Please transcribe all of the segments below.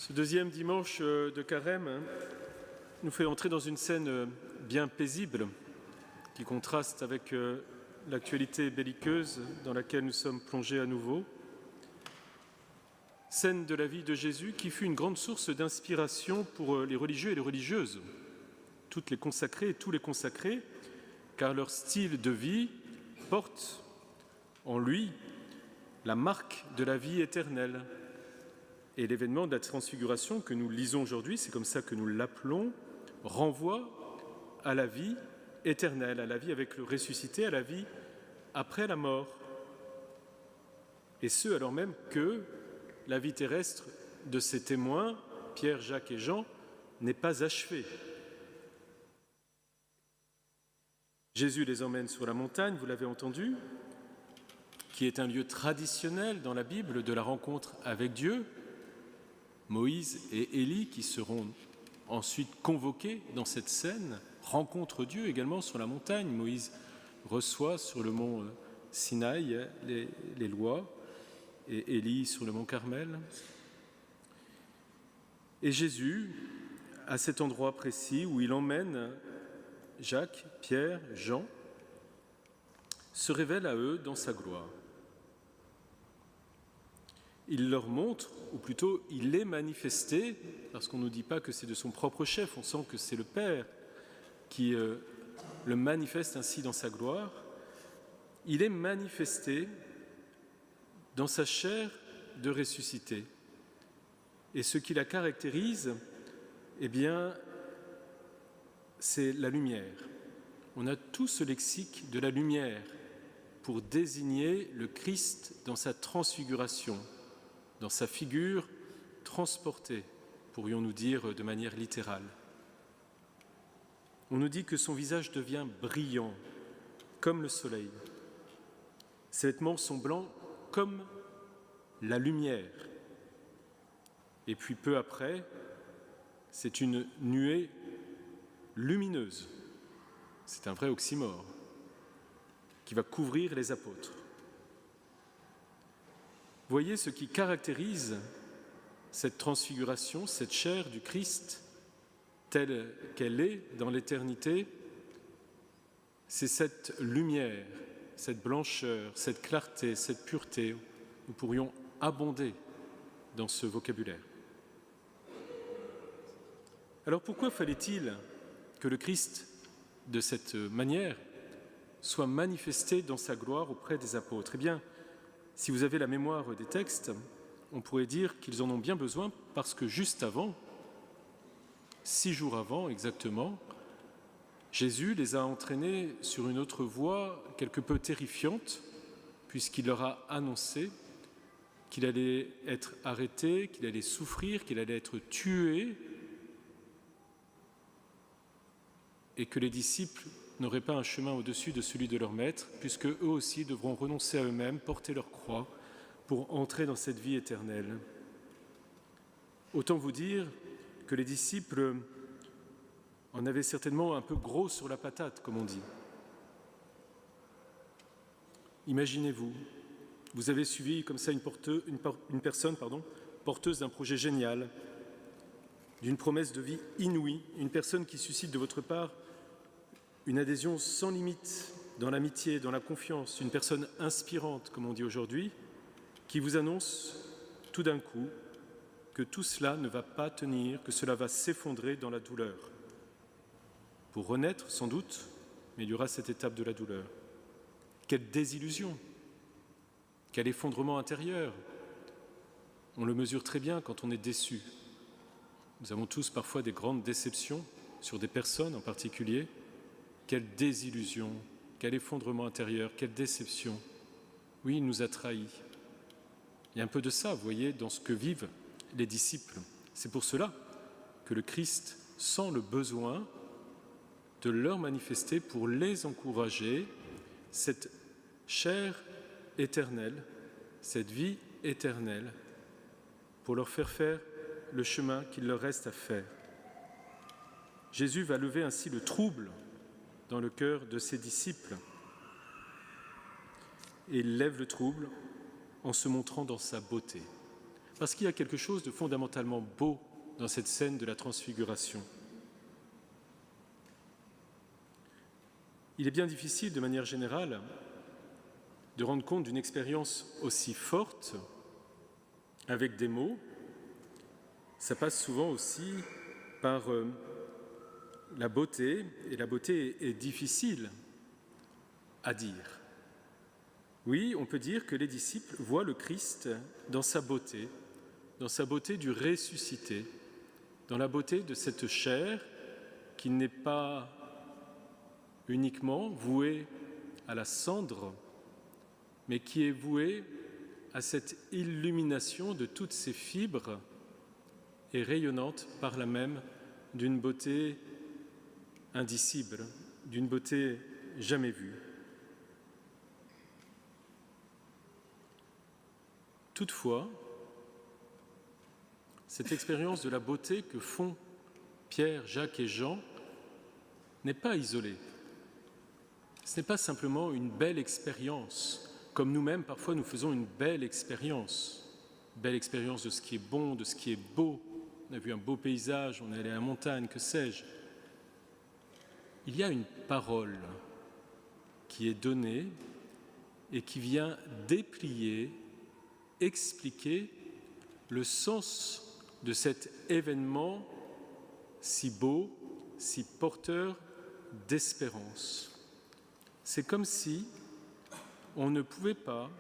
Ce deuxième dimanche de Carême nous fait entrer dans une scène bien paisible qui contraste avec l'actualité belliqueuse dans laquelle nous sommes plongés à nouveau. Scène de la vie de Jésus qui fut une grande source d'inspiration pour les religieux et les religieuses, toutes les consacrées et tous les consacrés, car leur style de vie porte en lui la marque de la vie éternelle. Et l'événement de la transfiguration que nous lisons aujourd'hui, c'est comme ça que nous l'appelons, renvoie à la vie éternelle, à la vie avec le ressuscité, à la vie après la mort. Et ce, alors même que la vie terrestre de ces témoins, Pierre, Jacques et Jean, n'est pas achevée. Jésus les emmène sur la montagne, vous l'avez entendu, qui est un lieu traditionnel dans la Bible de la rencontre avec Dieu. Moïse et Élie, qui seront ensuite convoqués dans cette scène, rencontrent Dieu également sur la montagne. Moïse reçoit sur le mont Sinaï les lois, et Élie sur le mont Carmel. Et Jésus, à cet endroit précis où il emmène Jacques, Pierre, Jean, se révèle à eux dans sa gloire. Il leur montre, ou plutôt il est manifesté, parce qu'on ne nous dit pas que c'est de son propre chef, on sent que c'est le Père qui le manifeste ainsi dans sa gloire. Il est manifesté dans sa chair de ressuscité. Et ce qui la caractérise, eh bien, c'est la lumière. On a tout ce lexique de la lumière pour désigner le Christ dans sa transfiguration, dans sa figure transportée, pourrions-nous dire de manière littérale. On nous dit que son visage devient brillant, comme le soleil. Ses vêtements sont blancs comme la lumière. Et puis peu après, c'est une nuée lumineuse. C'est un vrai oxymore qui va couvrir les apôtres. Voyez ce qui caractérise cette transfiguration, cette chair du Christ, telle qu'elle est dans l'éternité, c'est cette lumière, cette blancheur, cette clarté, cette pureté. Nous pourrions abonder dans ce vocabulaire. Alors pourquoi fallait-il que le Christ, de cette manière, soit manifesté dans sa gloire auprès des apôtres ? Eh bien, si vous avez la mémoire des textes, on pourrait dire qu'ils en ont bien besoin parce que juste avant, 6 jours avant exactement, Jésus les a entraînés sur une autre voie quelque peu terrifiante, puisqu'il leur a annoncé qu'il allait être arrêté, qu'il allait souffrir, qu'il allait être tué, et que les disciples n'auraient pas un chemin au-dessus de celui de leur maître, puisque eux aussi devront renoncer à eux-mêmes, porter leur croix, pour entrer dans cette vie éternelle. Autant vous dire que les disciples en avaient certainement un peu gros sur la patate, comme on dit. Imaginez-vous, vous avez suivi comme ça une personne porteuse d'un projet génial, d'une promesse de vie inouïe, une personne qui suscite de votre part une adhésion sans limite dans l'amitié, dans la confiance, une personne inspirante, comme on dit aujourd'hui, qui vous annonce tout d'un coup que tout cela ne va pas tenir, que cela va s'effondrer dans la douleur. Pour renaître, sans doute, mais il y aura cette étape de la douleur. Quelle désillusion, quel effondrement intérieur. On le mesure très bien quand on est déçu. Nous avons tous parfois des grandes déceptions sur des personnes en particulier. Quelle désillusion, quel effondrement intérieur, quelle déception. Oui, il nous a trahis. Il y a un peu de ça, vous voyez, dans ce que vivent les disciples. C'est pour cela que le Christ sent le besoin de leur manifester pour les encourager cette chair éternelle, cette vie éternelle, pour leur faire faire le chemin qu'il leur reste à faire. Jésus va lever ainsi le trouble dans le cœur de ses disciples. Et il lève le trouble en se montrant dans sa beauté. Parce qu'il y a quelque chose de fondamentalement beau dans cette scène de la transfiguration. Il est bien difficile, de manière générale, de rendre compte d'une expérience aussi forte avec des mots. Ça passe souvent aussi par la beauté, et la beauté est difficile à dire. Oui, on peut dire que les disciples voient le Christ dans sa beauté du ressuscité, dans la beauté de cette chair qui n'est pas uniquement vouée à la cendre, mais qui est vouée à cette illumination de toutes ses fibres et rayonnante par là même d'une beauté indicible, d'une beauté jamais vue. Toutefois, cette expérience de la beauté que font Pierre, Jacques et Jean n'est pas isolée. Ce n'est pas simplement une belle expérience, comme nous-mêmes parfois nous faisons une belle expérience de ce qui est bon, de ce qui est beau. On a vu un beau paysage, on est allé à la montagne, que sais-je. Il y a une parole qui est donnée et qui vient déplier, expliquer le sens de cet événement si beau, si porteur d'espérance. C'est comme si on ne pouvait pas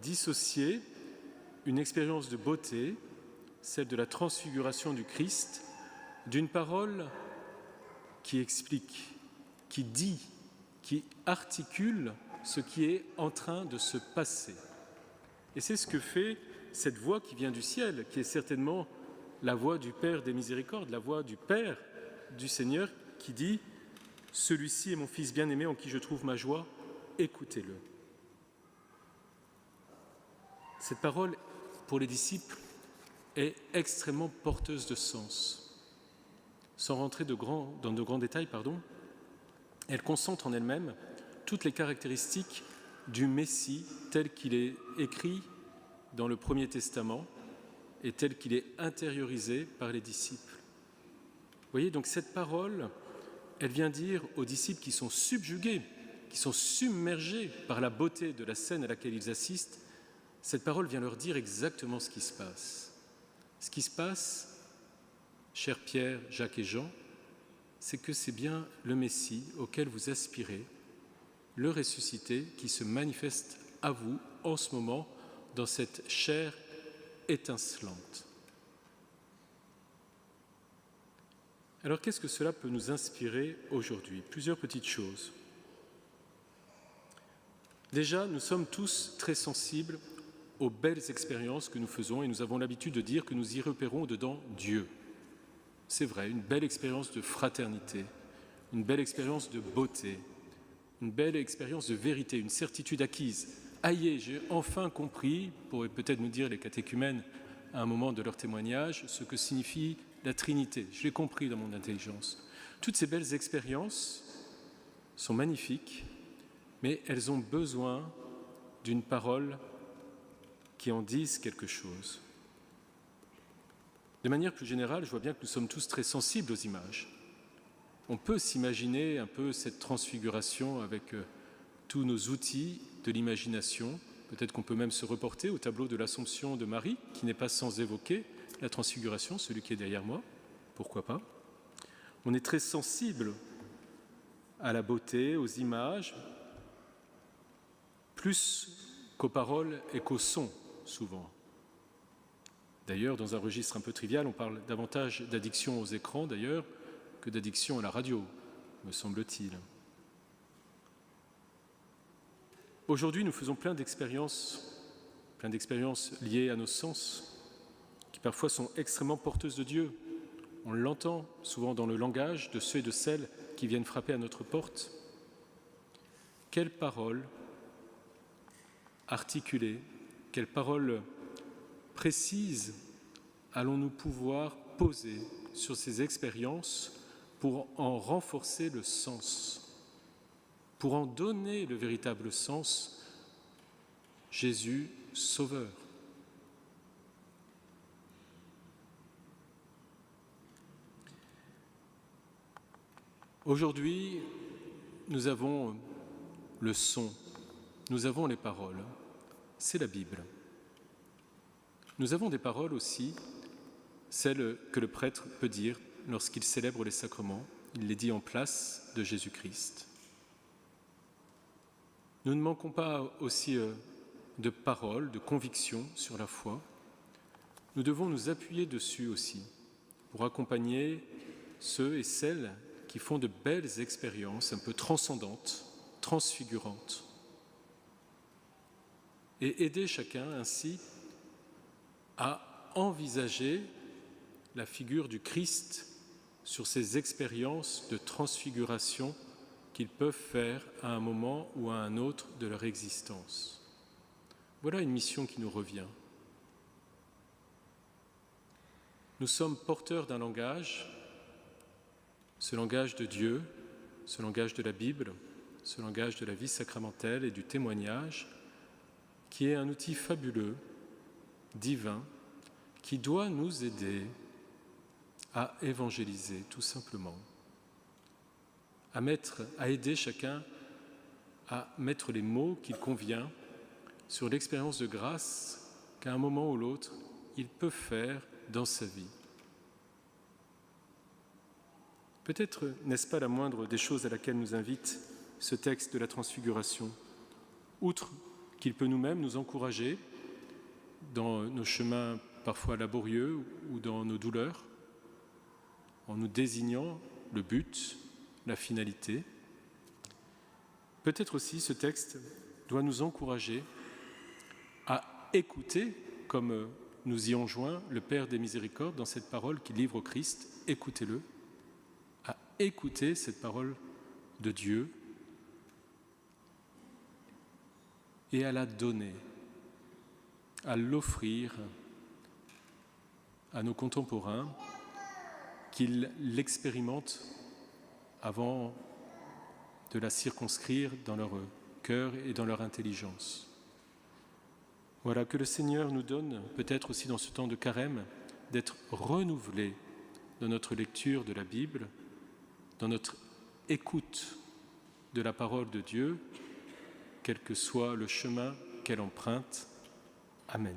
dissocier une expérience de beauté, celle de la transfiguration du Christ, d'une parole qui explique, qui dit, qui articule ce qui est en train de se passer. Et c'est ce que fait cette voix qui vient du ciel, qui est certainement la voix du Père des miséricordes, la voix du Père du Seigneur qui dit « Celui-ci est mon Fils bien-aimé en qui je trouve ma joie, écoutez-le ». Cette parole, pour les disciples, est extrêmement porteuse de sens. Sans rentrer dans de grands détails, elle concentre en elle-même toutes les caractéristiques du Messie tel qu'il est écrit dans le Premier Testament et tel qu'il est intériorisé par les disciples. Vous voyez, donc cette parole, elle vient dire aux disciples qui sont subjugués, qui sont submergés par la beauté de la scène à laquelle ils assistent, cette parole vient leur dire exactement ce qui se passe. Ce qui se passe, chers Pierre, Jacques et Jean, c'est que c'est bien le Messie auquel vous aspirez, le ressuscité qui se manifeste à vous en ce moment dans cette chair étincelante. Alors qu'est-ce que cela peut nous inspirer aujourd'hui ? Plusieurs petites choses. Déjà, nous sommes tous très sensibles aux belles expériences que nous faisons et nous avons l'habitude de dire que nous y repérons dedans Dieu. C'est vrai, une belle expérience de fraternité, une belle expérience de beauté, une belle expérience de vérité, une certitude acquise. Aïe, j'ai enfin compris, pourraient peut-être nous dire les catéchumènes à un moment de leur témoignage, ce que signifie la Trinité. Je l'ai compris dans mon intelligence. Toutes ces belles expériences sont magnifiques, mais elles ont besoin d'une parole qui en dise quelque chose. De manière plus générale, je vois bien que nous sommes tous très sensibles aux images. On peut s'imaginer un peu cette transfiguration avec tous nos outils de l'imagination. Peut-être qu'on peut même se reporter au tableau de l'Assomption de Marie, qui n'est pas sans évoquer la transfiguration, celui qui est derrière moi. Pourquoi pas ? On est très sensible à la beauté, aux images, plus qu'aux paroles et qu'aux sons, souvent. D'ailleurs, dans un registre un peu trivial, on parle davantage d'addiction aux écrans, d'ailleurs, que d'addiction à la radio, me semble-t-il. Aujourd'hui, nous faisons plein d'expériences liées à nos sens, qui parfois sont extrêmement porteuses de Dieu. On l'entend souvent dans le langage de ceux et de celles qui viennent frapper à notre porte. Quelles paroles articulées, quelles paroles précises allons-nous pouvoir poser sur ces expériences pour en renforcer le sens, pour en donner le véritable sens, Jésus Sauveur. Aujourd'hui, nous avons le son, nous avons les paroles, c'est la Bible. Nous avons des paroles aussi, celles que le prêtre peut dire lorsqu'il célèbre les sacrements, il les dit en place de Jésus-Christ. Nous ne manquons pas aussi de paroles, de convictions sur la foi. Nous devons nous appuyer dessus aussi pour accompagner ceux et celles qui font de belles expériences un peu transcendantes, transfigurantes, et aider chacun ainsi à envisager la figure du Christ sur ces expériences de transfiguration qu'ils peuvent faire à un moment ou à un autre de leur existence. Voilà une mission qui nous revient. Nous sommes porteurs d'un langage, ce langage de Dieu, ce langage de la Bible, ce langage de la vie sacramentelle et du témoignage, qui est un outil fabuleux, divin, qui doit nous aider à évangéliser tout simplement, à aider chacun à mettre les mots qu'il convient sur l'expérience de grâce qu'à un moment ou l'autre, il peut faire dans sa vie. Peut-être n'est-ce pas la moindre des choses à laquelle nous invite ce texte de la Transfiguration, outre qu'il peut nous-mêmes nous encourager dans nos chemins parfois laborieux ou dans nos douleurs, en nous désignant le but, la finalité. Peut-être aussi ce texte doit nous encourager à écouter, comme nous y enjoint le Père des Miséricordes dans cette parole qu'il livre au Christ, écoutez-le, à écouter cette parole de Dieu et à la donner, à l'offrir à nos contemporains, qu'ils l'expérimentent avant de la circonscrire dans leur cœur et dans leur intelligence. Voilà, que le Seigneur nous donne, peut-être aussi dans ce temps de carême, d'être renouvelés dans notre lecture de la Bible, dans notre écoute de la parole de Dieu, quel que soit le chemin qu'elle emprunte. Amen.